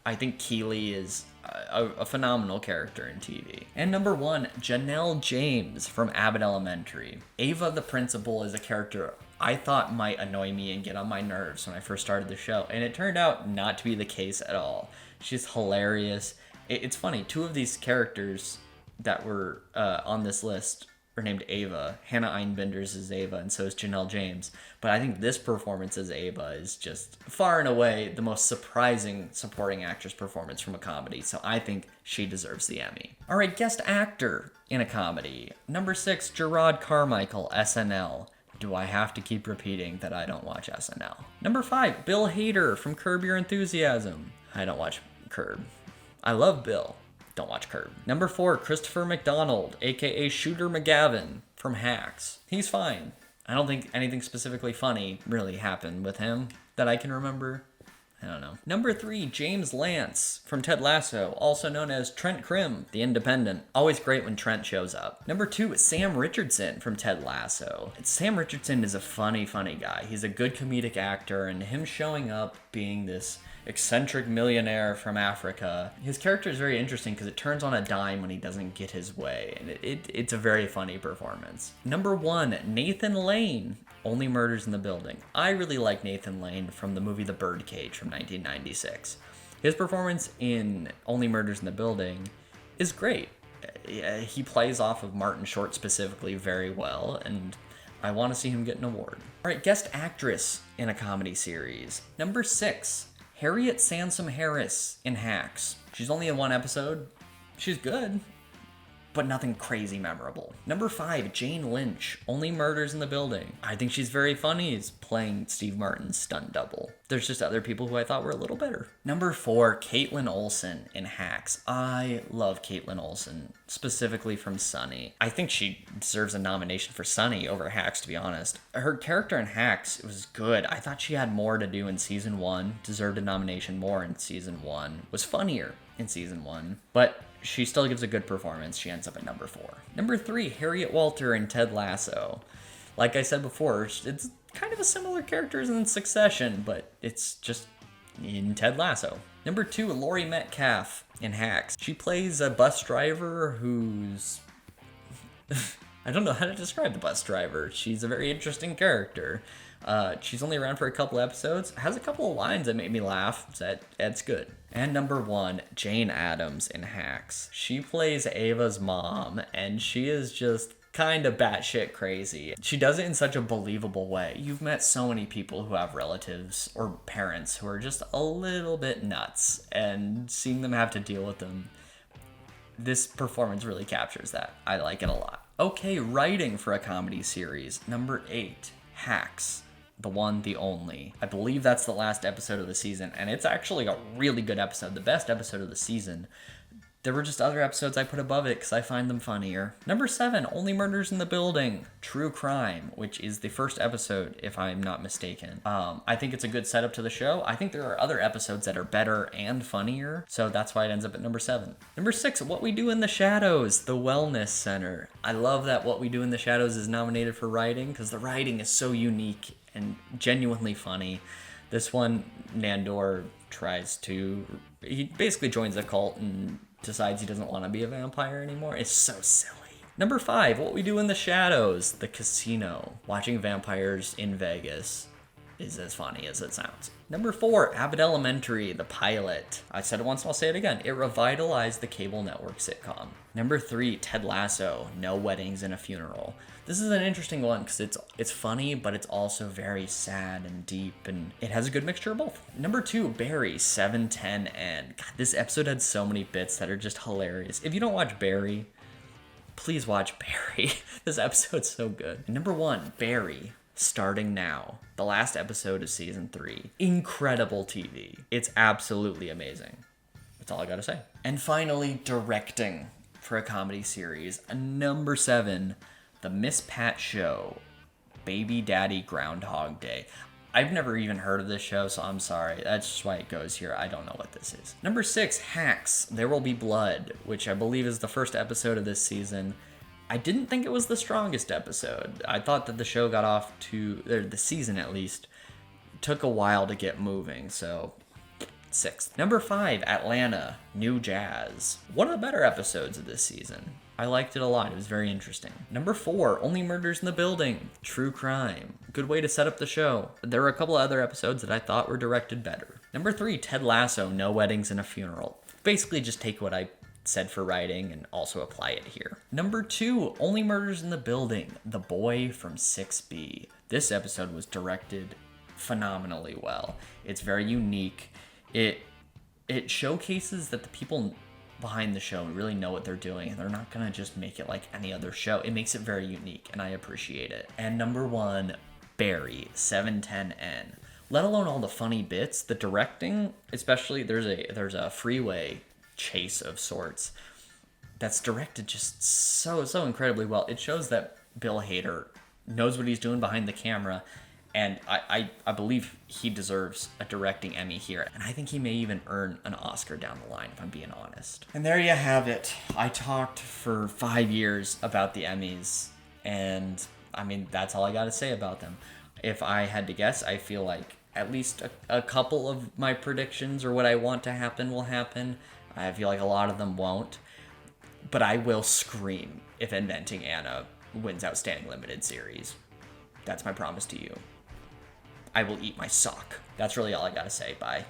I think Keeley is a phenomenal character in TV. And number 1, Janelle James from Abbott Elementary. Ava the principal is a character I thought might annoy me and get on my nerves when I first started the show, and it turned out not to be the case at all. She's hilarious. It's funny, 2 of these characters that were on this list are named Ava. Hannah Einbinder's is Ava, and so is Janelle James. But I think this performance as Ava is just far and away the most surprising supporting actress performance from a comedy, so I think she deserves the Emmy. All right, guest actor in a comedy. Number 6, Gerard Carmichael, SNL. Do I have to keep repeating that I don't watch SNL? Number 5, Bill Hader from Curb Your Enthusiasm. I don't watch Curb. I love Bill. Don't watch Curb. Number 4, Christopher McDonald, aka Shooter McGavin from Hacks. He's fine. I don't think anything specifically funny really happened with him that I can remember. I don't know. Number 3, James Lance from Ted Lasso, also known as Trent Krim, the Independent. Always great when Trent shows up. Number 2, Sam Richardson from Ted Lasso. Sam Richardson is a funny guy. He's a good comedic actor, and him showing up being this eccentric millionaire from Africa, his character is very interesting because it turns on a dime when he doesn't get his way, and it's a very funny performance. Number 1, Nathan Lane, Only Murders in the Building. I really like Nathan Lane from the movie The Birdcage from 1996. His performance in Only Murders in the Building is great. He plays off of Martin Short specifically very well, and I want to see him get an award. All right, guest actress in a comedy series. Number 6, Harriet Sansom Harris in Hacks. She's only in 1 episode. She's good, but nothing crazy memorable. Number 5, Jane Lynch, Only Murders in the Building. I think she's very funny as playing Steve Martin's stunt double. There's just other people who I thought were a little better. Number 4, Caitlin Olsen in Hacks. I love Caitlin Olsen, specifically from Sunny. I think she deserves a nomination for Sunny over Hacks, to be honest. Her character in Hacks was good. I thought she had more to do in season 1, deserved a nomination more in season 1, was funnier in season 1, but she still gives a good performance. She ends up at number 4. Number 3, Harriet Walter in Ted Lasso. Like I said before, it's kind of a similar character as in Succession, but it's just in Ted Lasso. Number 2, Laurie Metcalf in Hacks. She plays a bus driver who's... I don't know how to describe the bus driver. She's a very interesting character. She's only around for a couple episodes, has a couple of lines that made me laugh, so that's good. And number 1, Jane Addams in Hacks. She plays Ava's mom, and she is just kind of batshit crazy. She does it in such a believable way. You've met so many people who have relatives or parents who are just a little bit nuts, and seeing them have to deal with them, this performance really captures that. I like it a lot. Okay, writing for a comedy series. Number 8, Hacks. The one, the only. I believe that's the last episode of the season, and it's actually a really good episode, the best episode of the season. There were just other episodes I put above it because I find them funnier. Number 7, Only Murders in the Building, True Crime, which is the first episode, if I'm not mistaken. I think it's a good setup to the show. I think there are other episodes that are better and funnier, so that's why it ends up at number 7. Number 6, What We Do in the Shadows, The Wellness Center. I love that What We Do in the Shadows is nominated for writing because the writing is so unique and genuinely funny. This one, Nandor he basically joins a cult and decides he doesn't want to be a vampire anymore. It's so silly. Number 5, What We Do in the Shadows, The Casino. Watching vampires in Vegas is as funny as it sounds. Number 4, Abbott Elementary, the pilot. I said it once and I'll say it again. It revitalized the cable network sitcom. Number 3, Ted Lasso, No Weddings and a Funeral. This is an interesting one because it's funny, but it's also very sad and deep, and it has a good mixture of both. Number 2, Barry, 7-10-N. God, this episode had so many bits that are just hilarious. If you don't watch Barry, please watch Barry. This episode's so good. Number 1, Barry, Starting Now. The last episode of season 3. Incredible TV. It's absolutely amazing. That's all I gotta say. And finally, directing for a comedy series. Number 7, The Miss Pat Show, Baby Daddy Groundhog Day. I've never even heard of this show, so I'm sorry. That's just why it goes here. I don't know what this is. Number 6, Hacks, There Will Be Blood, which I believe is the first episode of this season. I didn't think it was the strongest episode. I thought that the show got off to, or the season at least, took a while to get moving, so 6th. Number 5, Atlanta, New Jazz. One of the better episodes of this season. I liked it a lot. It was very interesting. Number 4, Only Murders in the Building, True Crime. Good way to set up the show. There were a couple of other episodes that I thought were directed better. Number 3, Ted Lasso, No Weddings and a Funeral. Basically just take what I said for writing and also apply it here. Number 2, Only Murders in the Building, The Boy from 6B. This episode was directed phenomenally well. It's very unique. It showcases that the people behind the show really know what they're doing, and they're not gonna just make it like any other show. It makes it very unique, and I appreciate it. And number 1, Barry, 7-10-N. Let alone all the funny bits, the directing, especially there's a freeway chase of sorts that's directed just so incredibly well. It shows that Bill Hader knows what he's doing behind the camera, and I believe he deserves a directing Emmy here, and I think he may even earn an Oscar down the line, if I'm being honest. And there you have it. I talked for 5 years about the Emmys, and I mean, that's all I gotta say about them. If I had to guess, I feel like at least a couple of my predictions or what I want to happen will happen. I feel like a lot of them won't, but I will scream if Inventing Anna wins Outstanding Limited Series. That's my promise to you. I will eat my sock. That's really all I gotta say. Bye.